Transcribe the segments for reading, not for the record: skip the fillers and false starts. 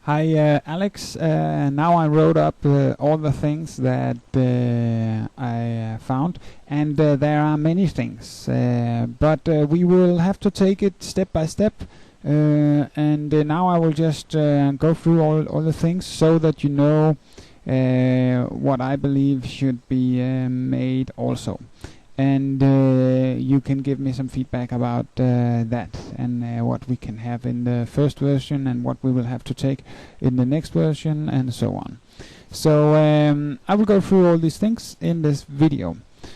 Hi, Alex. Now I wrote up all the things that I found, and there are many things, but we will have to take it step by step. And now I will just go through all the things so that you know what I believe should be made also. And you can give me some feedback about that and what we can have in the first version and what we will have to take in the next version and so on. So I will go through all these things in this video.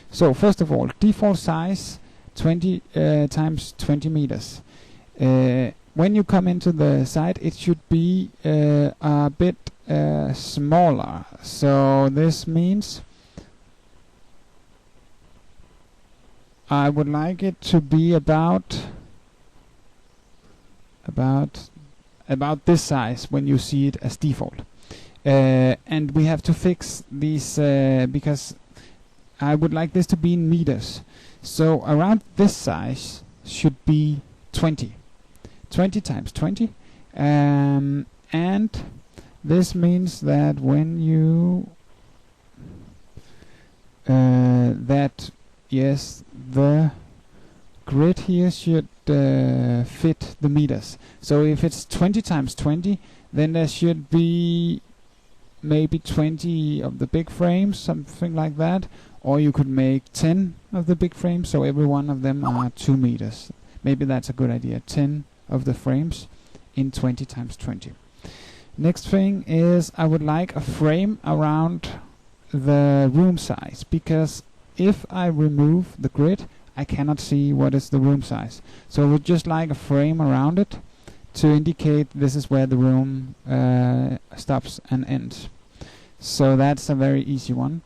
So first of all, default size 20 times 20 meters. When you come into the site, it should be a bit smaller. So this means I would like it to be about this size when you see it as default. And we have to fix these because I would like this to be in meters. So around this size should be 20 times 20. And this means that when you yes, the grid here should fit the meters. So if it's 20 times 20, then there should be maybe 20 of the big frames, something like that. Or you could make 10 of the big frames, so every one of them are 2 meters. Maybe that's a good idea. 10 of the frames in 20 times 20. Next thing is I would like a frame around the room size, because if I remove the grid, I cannot see what is the room size. So I would just like a frame around it to indicate this is where the room stops and ends. So that's a very easy one.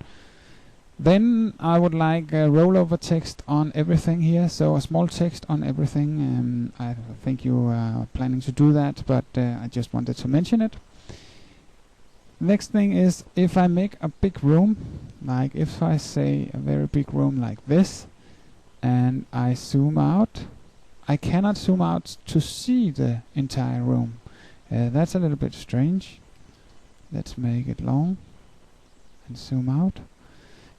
Then I would like a rollover text on everything here, so a small text on everything. I think you are planning to do that, but I just wanted to mention it. Next thing is, if I make a big room, like if I say a very big room like this, and I zoom out, I cannot zoom out to see the entire room. That's a little bit strange. Let's make it long and zoom out.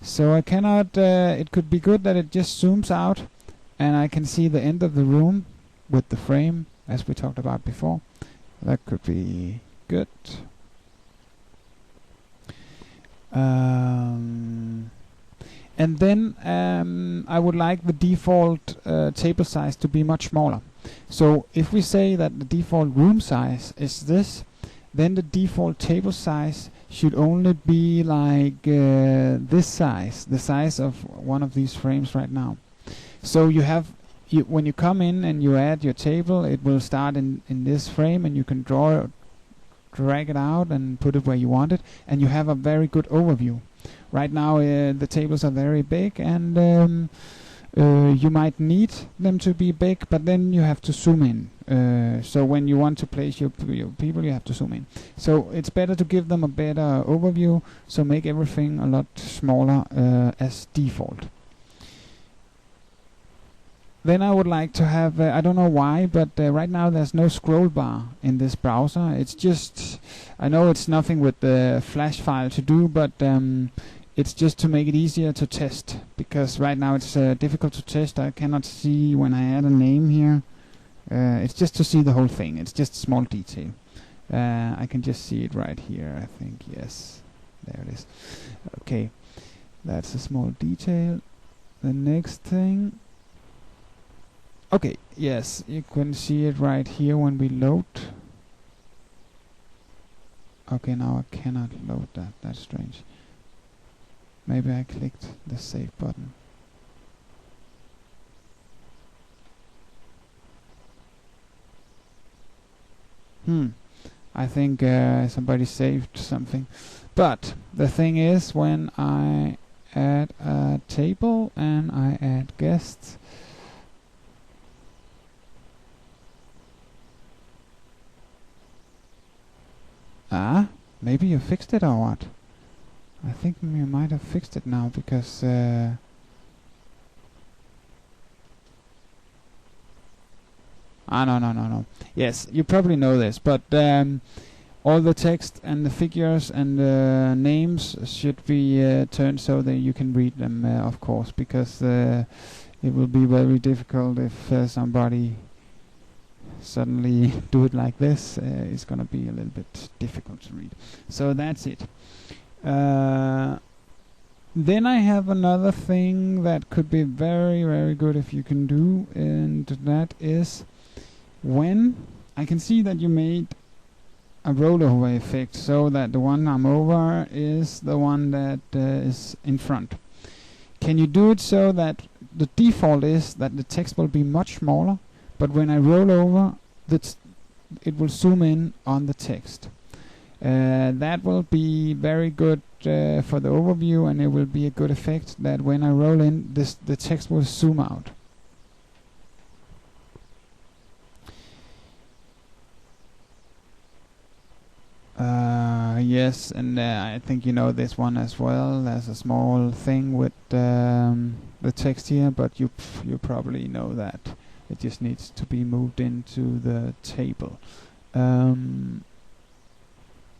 So I cannot, it could be good that it just zooms out and I can see the end of the room with the frame, as we talked about before. That could be good. And then I would like the default table size to be much smaller. So if we say that the default room size is this, then the default table size should only be like this size, the size of one of these frames right now. So you have, when you come in and you add your table, it will start in this frame, and you can drag it out and put it where you want it, and you have a very good overview. Right now the tables are very big, and you might need them to be big, but then you have to zoom in. So when you want to place your people, you have to zoom in. So it's better to give them a better overview, so make everything a lot smaller as default. Then I would like to have, I don't know why, but right now there's no scroll bar in this browser. It's just, I know it's nothing with the Flash file to do, but it's just to make it easier to test, because right now it's difficult to test. I cannot see when I add a name here. It's just to see the whole thing. It's just a small detail. I can just see it right here, I think. Yes, there it is. Okay, that's a small detail. The next thing. Okay, yes, you can see it right here when we load. Okay, now I cannot load that. That's strange. Maybe I clicked the save button. I think somebody saved something. But the thing is, when I add a table and I add guests, maybe you fixed it or what? I think you might have fixed it now, because no. Yes, you probably know this, but all the text and the figures and the names should be turned so that you can read them, of course, because it will be very difficult if somebody suddenly do it like this. It's gonna be a little bit difficult to read. So that's it. Then I have another thing that could be very, very good if you can do, and that is when I can see that you made a rollover effect so that the one I'm over is the one that is in front. Can you do it so that the default is that the text will be much smaller, but when I roll over, it will zoom in on the text? That will be very good for the overview, and it will be a good effect that when I roll in, the text will zoom out. Yes, and I think you know this one as well. There's a small thing with the text here, but you probably know that it just needs to be moved into the table.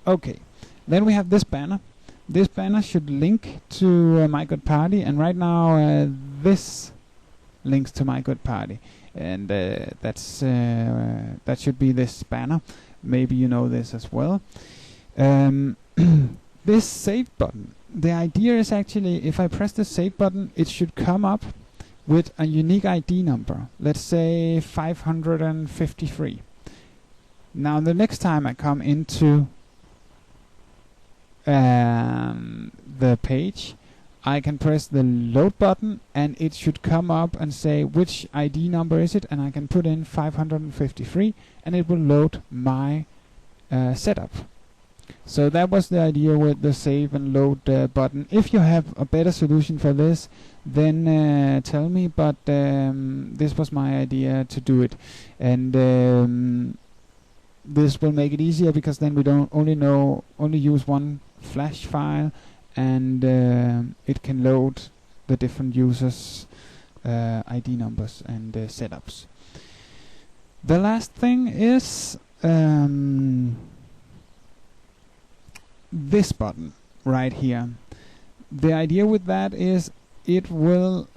Okay, then we have this banner. This banner should link to My Good Party, and right now this links to My Good Party, and that should be this banner. Maybe you know this as well. This save button. The idea is actually, if I press the save button, it should come up with a unique ID number. Let's say 553. Now the next time I come into the page, I can press the load button and it should come up and say which ID number is it, and I can put in 553 and it will load my setup. So that was the idea with the save and load button. If you have a better solution for this, then tell me, but this was my idea to do it, and this will make it easier because then we don't only use one flash file, and it can load the different users' ID numbers and setups. The last thing is this button right here. The idea with that is it will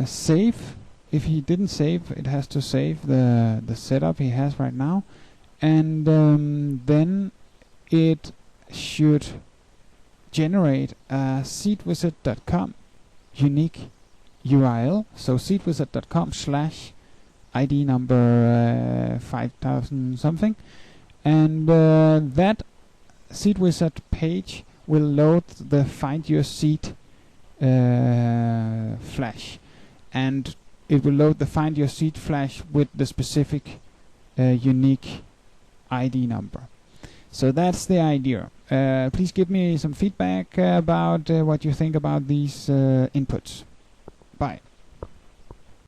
save. If he didn't save, it has to save the setup he has right now, and then it should generate a seatwizard.com unique URL. So seatwizard.com/ID number 5000 something, and that SeatWizard page will load the Find Your Seat flash, and it will load the Find Your Seat flash with the specific unique ID number. So that's the idea. Please give me some feedback about what you think about these inputs. Bye.